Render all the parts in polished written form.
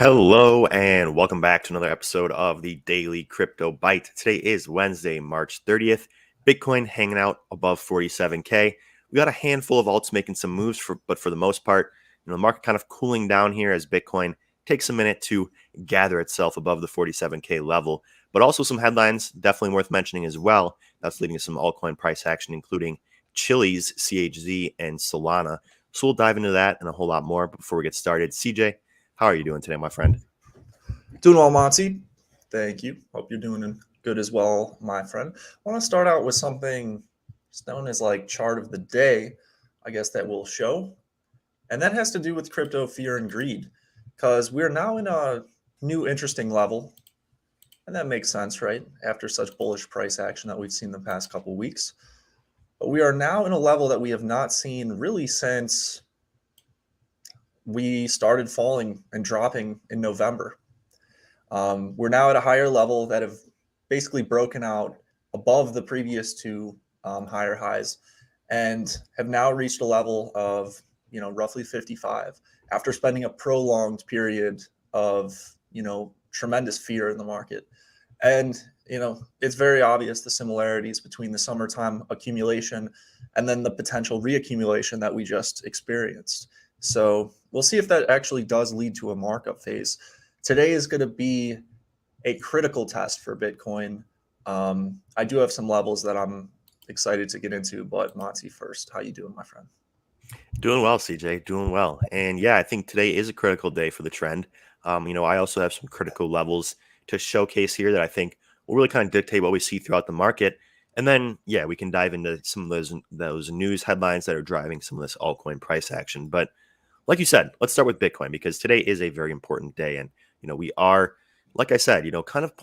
Hello and welcome back to another episode of the Daily Crypto Byte. Today is Wednesday, March 30th. Bitcoin hanging out above 47K. We got a handful of alts making some moves, but for the most part, the market kind of cooling down here as Bitcoin takes a minute to gather itself above the 47K level. But also some headlines definitely worth mentioning as well. That's leading to some altcoin price action, including Chiliz, CHZ, and Solana. So we'll dive into that and a whole lot more. But before we get started, CJ, how are you doing today, my friend? Doing well, Monty. Thank you. Hope you're doing good as well, my friend. I want to start out with something known as like chart of the day, I guess that will show. And that has to do with crypto fear and greed because we're now in a new interesting level. And that makes sense, right? After such bullish price action that we've seen the past couple weeks. But we are now in a level that we have not seen really since we started falling and dropping in November. We're now at a higher level that have basically broken out above the previous two higher highs and have now reached a level of, roughly 55 after spending a prolonged period of, tremendous fear in the market. And, it's very obvious the similarities between the summertime accumulation and then the potential reaccumulation that we just experienced. So we'll see if that actually does lead to a markup phase. Today is going to be a critical test for Bitcoin. I do have some levels that I'm excited to get into, but Monty first, how you doing, my friend? Doing well, CJ, doing well. And yeah, I think today is a critical day for the trend. I also have some critical levels to showcase here that I think will really kind of dictate what we see throughout the market. And then, yeah, we can dive into some of those news headlines that are driving some of this altcoin price action. But like you said, let's start with Bitcoin because today is a very important day. And, we are, like I said, kind of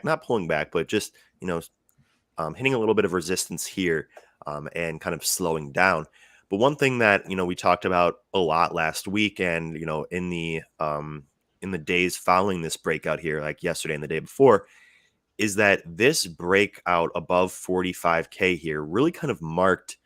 not pulling back, but just, hitting a little bit of resistance here and kind of slowing down. But one thing that, we talked about a lot last week and, in the days following this breakout here, like yesterday and the day before, is that this breakout above 45K here really kind of marked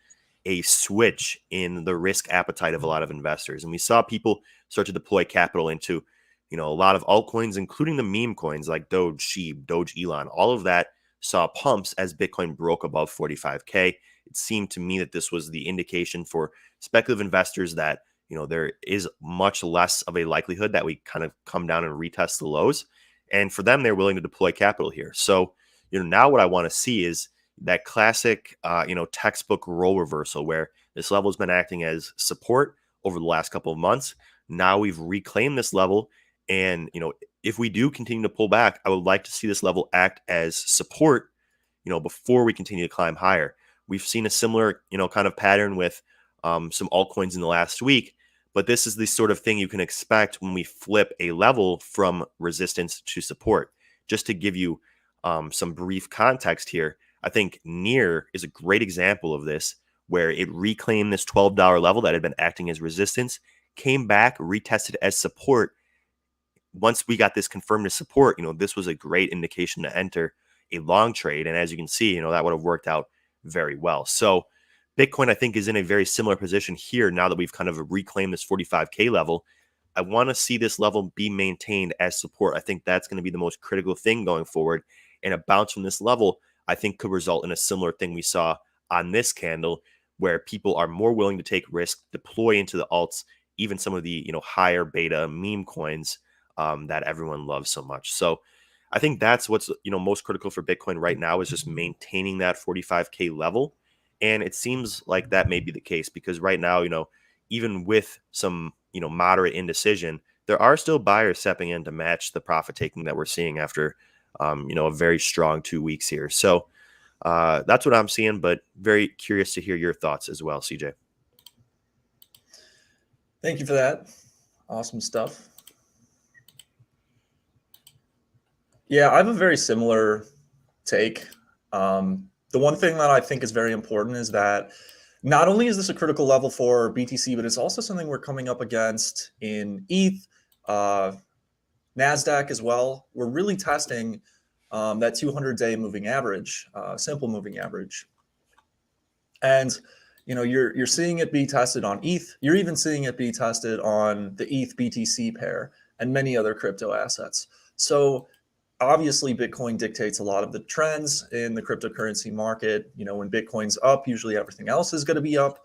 a switch in the risk appetite of a lot of investors. And we saw people start to deploy capital into, a lot of altcoins, including the meme coins like Doge, Sheep, Doge, Elon. All of that saw pumps as Bitcoin broke above 45K. It seemed to me that this was the indication for speculative investors that, there is much less of a likelihood that we kind of come down and retest the lows. And for them, they're willing to deploy capital here. So, now what I want to see is that classic, textbook role reversal where this level has been acting as support over the last couple of months. Now we've reclaimed this level. And, if we do continue to pull back, I would like to see this level act as support, before we continue to climb higher. We've seen a similar, kind of pattern with some altcoins in the last week. But this is the sort of thing you can expect when we flip a level from resistance to support. Just to give you some brief context here, I think NEAR is a great example of this, where it reclaimed this $12 level that had been acting as resistance, came back, retested as support. Once we got this confirmed as support, this was a great indication to enter a long trade. And as you can see, that would have worked out very well. So Bitcoin, I think, is in a very similar position here now that we've kind of reclaimed this 45K level. I want to see this level be maintained as support. I think that's going to be the most critical thing going forward. And a bounce from this level, I think, could result in a similar thing we saw on this candle, where people are more willing to take risk, deploy into the alts, even some of the higher beta meme coins that everyone loves so much. So I think that's what's most critical for Bitcoin right now is just maintaining that 45K level. And it seems like that may be the case because right now, even with some, moderate indecision, there are still buyers stepping in to match the profit taking that we're seeing after, a very strong 2 weeks here. So that's what I'm seeing, but very curious to hear your thoughts as well, CJ. Thank you for that. Awesome stuff. Yeah, I have a very similar take. The one thing that I think is very important is that not only is this a critical level for BTC, but it's also something we're coming up against in ETH, NASDAQ as well. We're really testing that 200-day moving average, simple moving average. And you're seeing it be tested on ETH. You're even seeing it be tested on the ETH BTC pair. and many other crypto assets. So obviously Bitcoin dictates a lot of the trends in the cryptocurrency market. When Bitcoin's up, usually everything else is going to be up.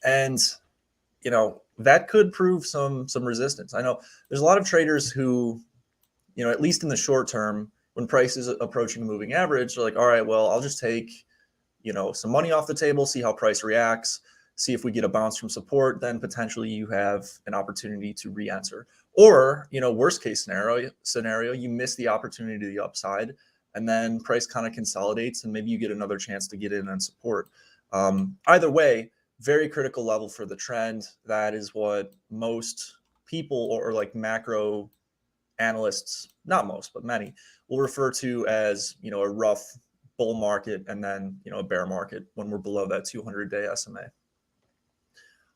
And that could prove some resistance. I know there's a lot of traders who, at least in the short term, when price is approaching the moving average, they're like, all right, well, I'll just take, some money off the table, see how price reacts, see if we get a bounce from support, then potentially you have an opportunity to re-enter. Or, worst case scenario, you miss the opportunity to the upside, and then price kind of consolidates, and maybe you get another chance to get in on support. Either way, very critical level for the trend. That is what most people or like macro analysts, not most, but many, will refer to as, a rough bull market and then, a bear market when we're below that 200-day SMA.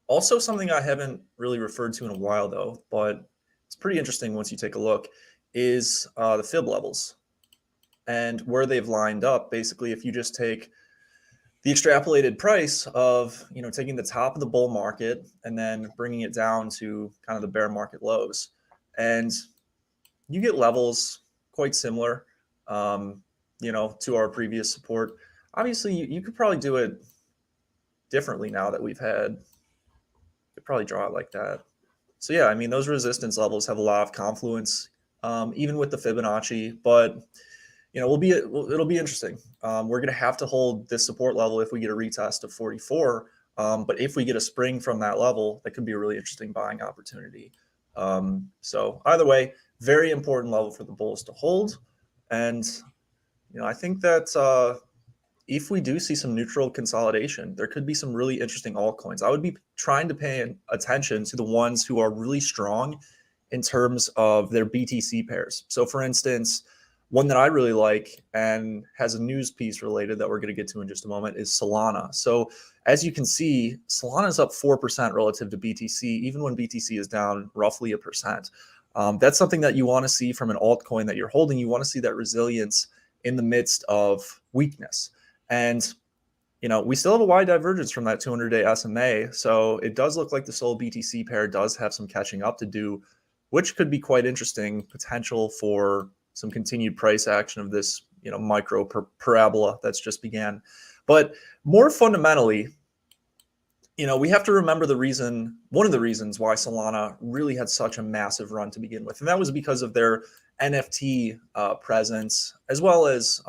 Also, something I haven't really referred to in a while, though, but it's pretty interesting once you take a look, is the fib levels and where they've lined up. Basically, if you just take the extrapolated price of, taking the top of the bull market and then bringing it down to kind of the bear market lows, and you get levels quite similar, to our previous support. Obviously, you could probably do it differently now that we've had. You could probably draw it like that. So yeah, I mean, those resistance levels have a lot of confluence, even with the Fibonacci. But it'll be interesting. We're going to have to hold this support level if we get a retest of 44. But if we get a spring from that level, that could be a really interesting buying opportunity. So either way, very important level for the bulls to hold. And I think that if we do see some neutral consolidation, there could be some really interesting altcoins. I would be trying to pay attention to the ones who are really strong in terms of their BTC pairs. So for instance, one that I really like and has a news piece related that we're going to get to in just a moment is Solana. So as you can see, Solana is up 4% relative to BTC, even when BTC is down roughly 1%. That's something that you want to see from an altcoin that you're holding. You want to see that resilience in the midst of weakness. And, we still have a wide divergence from that 200-day SMA. So it does look like the Sol BTC pair does have some catching up to do, which could be quite interesting potential for some continued price action of this, micro parabola that's just began. But more fundamentally, we have to remember one of the reasons why Solana really had such a massive run to begin with. And that was because of their NFT presence, as well as,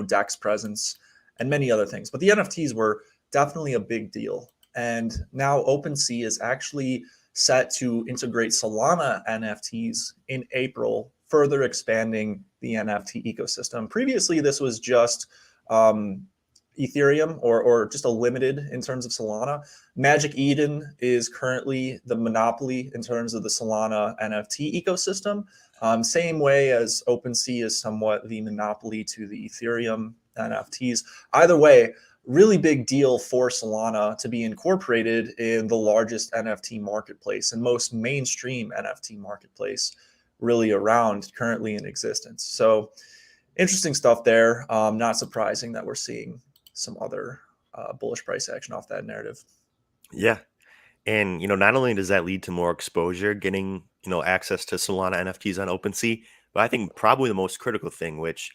DEX presence and many other things. But the NFTs were definitely a big deal. And now OpenSea is actually set to integrate Solana NFTs in April, further expanding the NFT ecosystem. Previously, this was just Ethereum or just a limited in terms of Solana. Magic Eden is currently the monopoly in terms of the Solana NFT ecosystem. Same way as OpenSea is somewhat the monopoly to the Ethereum NFTs. Either way, really big deal for Solana to be incorporated in the largest NFT marketplace and most mainstream NFT marketplace really around currently in existence. So interesting stuff there. Not surprising that we're seeing some other bullish price action off that narrative. Yeah. And, not only does that lead to more exposure, getting, access to Solana NFTs on OpenSea, but I think probably the most critical thing, which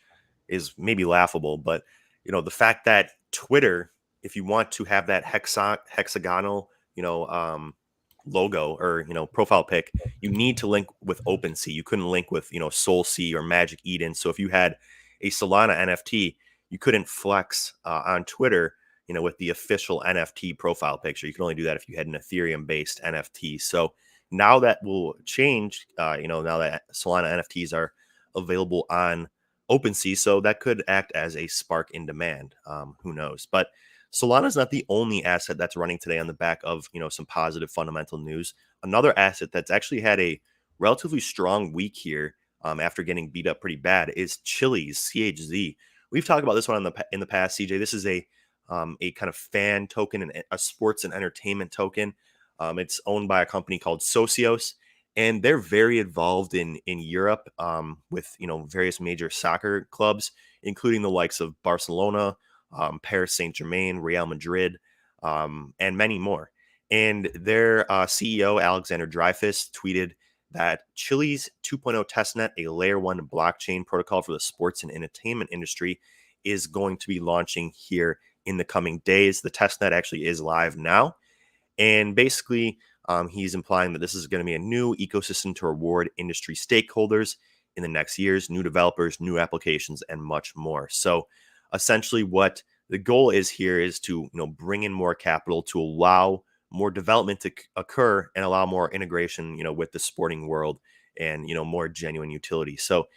is maybe laughable, but, the fact that Twitter, if you want to have that hexagonal, logo or, profile pic, you need to link with OpenSea. You couldn't link with, SolSea or Magic Eden. So if you had a Solana NFT, you couldn't flex on Twitter, with the official NFT profile picture. You can only do that if you had an Ethereum-based NFT. So now that will change, now that Solana NFTs are available on OpenSea. So that could act as a spark in demand. Who knows? But Solana is not the only asset that's running today on the back of, some positive fundamental news. Another asset that's actually had a relatively strong week here after getting beat up pretty bad is Chiliz, CHZ. We've talked about this one in the past, CJ. This is a kind of fan token and a sports and entertainment token. It's owned by a company called Socios, and they're very involved in Europe with various major soccer clubs, including the likes of Barcelona, Paris Saint-Germain, Real Madrid, and many more. And their CEO Alexander Dreyfus tweeted that Chili's 2.0 testnet, a layer 1 blockchain protocol for the sports and entertainment industry, is going to be launching here in the coming days. The testnet actually is live now. And basically, he's implying that this is going to be a new ecosystem to reward industry stakeholders in the next years, new developers, new applications, and much more. So essentially what the goal is here is to bring in more capital to allow more development to occur and allow more integration with the sporting world and more genuine utility. So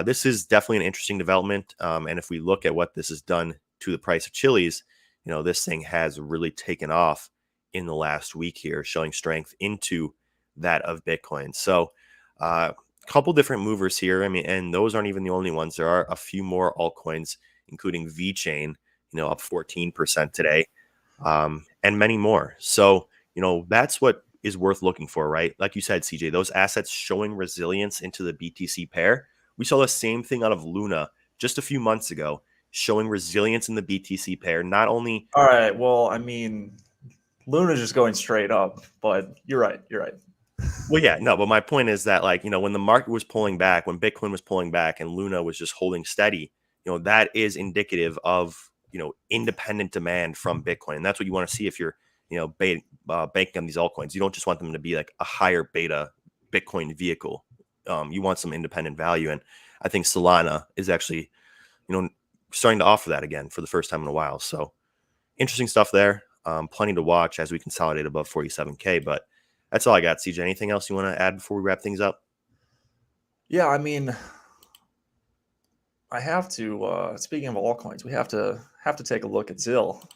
this is definitely an interesting development. And if we look at what this has done to the price of Chili's, this thing has really taken off in the last week here, showing strength into that of Bitcoin. So a couple different movers here. I mean, and those aren't even the only ones. There are a few more altcoins, including VeChain, up 14% today, and many more. So, that's what is worth looking for, right? Like you said, CJ, those assets showing resilience into the BTC pair. We saw the same thing out of Luna just a few months ago, showing resilience in the BTC pair. Not only All right. Well, I mean, Luna's just going straight up, but you're right. You're right. Well, yeah, no, but my point is that, like, when the market was pulling back, when Bitcoin was pulling back and Luna was just holding steady, that is indicative of, independent demand from Bitcoin. And that's what you want to see if you're, banking on these altcoins. You don't just want them to be like a higher beta Bitcoin vehicle. You want some independent value. And I think Solana is actually, starting to offer that again for the first time in a while. So interesting stuff there. Plenty to watch as we consolidate above 47K, but that's all I got. CJ, anything else you want to add before we wrap things up? Yeah, I mean, I have to. Speaking of altcoins, we have to take a look at ZIL.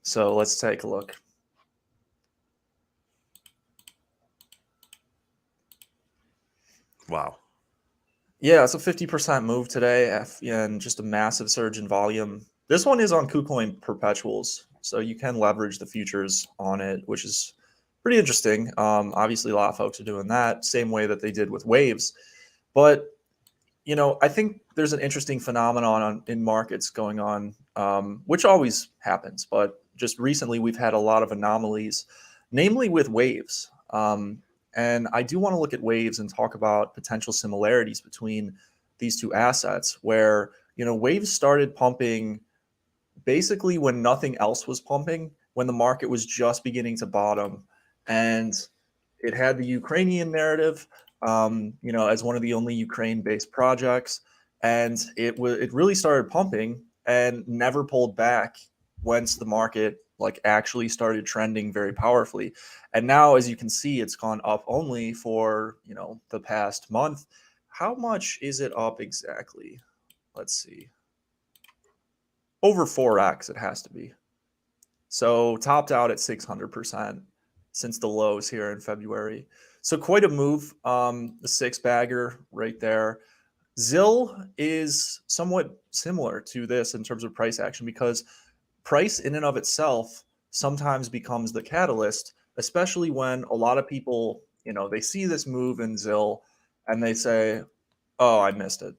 So let's take a look. Wow. Yeah, it's a 50% move today, and just a massive surge in volume. This one is on KuCoin perpetuals, so you can leverage the futures on it, which is pretty interesting. Obviously, a lot of folks are doing that same way that they did with waves, but I think there's an interesting phenomenon in markets going on, which always happens, but just recently we've had a lot of anomalies, namely with waves. And I do want to look at waves and talk about potential similarities between these two assets, where waves started pumping basically when nothing else was pumping, when the market was just beginning to bottom, and it had the Ukrainian narrative, as one of the only Ukraine-based projects, and it really started pumping and never pulled back once the market actually started trending very powerfully. And now, as you can see, it's gone up only for the past month. How much is it up exactly? Let's see. Over 4x it has to be. So topped out at 600% since the lows here in February. So quite a move. The six bagger right there. ZIL is somewhat similar to this in terms of price action, because price in and of itself sometimes becomes the catalyst, especially when a lot of people, they see this move in ZIL and they say, oh, I missed it,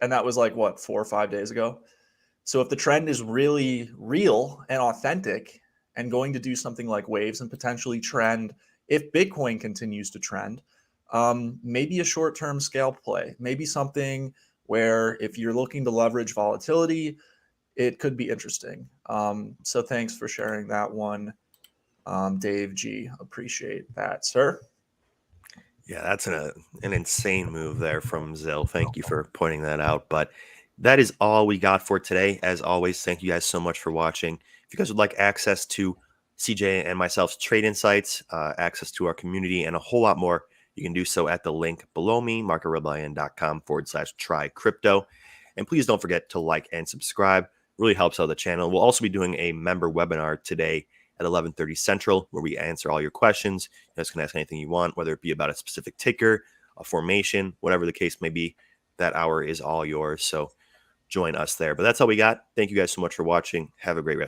and that was like what, 4 or 5 days ago. So if the trend is really real and authentic and going to do something like waves and potentially trend, if Bitcoin continues to trend, maybe a short-term scalp play, maybe something where if you're looking to leverage volatility, it could be interesting. So thanks for sharing that one, Dave G. Appreciate that, sir. Yeah, that's an insane move there from ZIL. Thank you for pointing that out. But that is all we got for today. As always, thank you guys so much for watching. If you guys would like access to CJ and myself's trade insights, access to our community, and a whole lot more, you can do so at the link below me, marketrebellion.com/try crypto. And please don't forget to like and subscribe. Really helps out the channel. We'll also be doing a member webinar today at 11:30 Central, where we answer all your questions. You guys can ask anything you want, whether it be about a specific ticker, a formation, whatever the case may be. That hour is all yours. So join us there. But that's all we got. Thank you guys so much for watching. Have a great rest.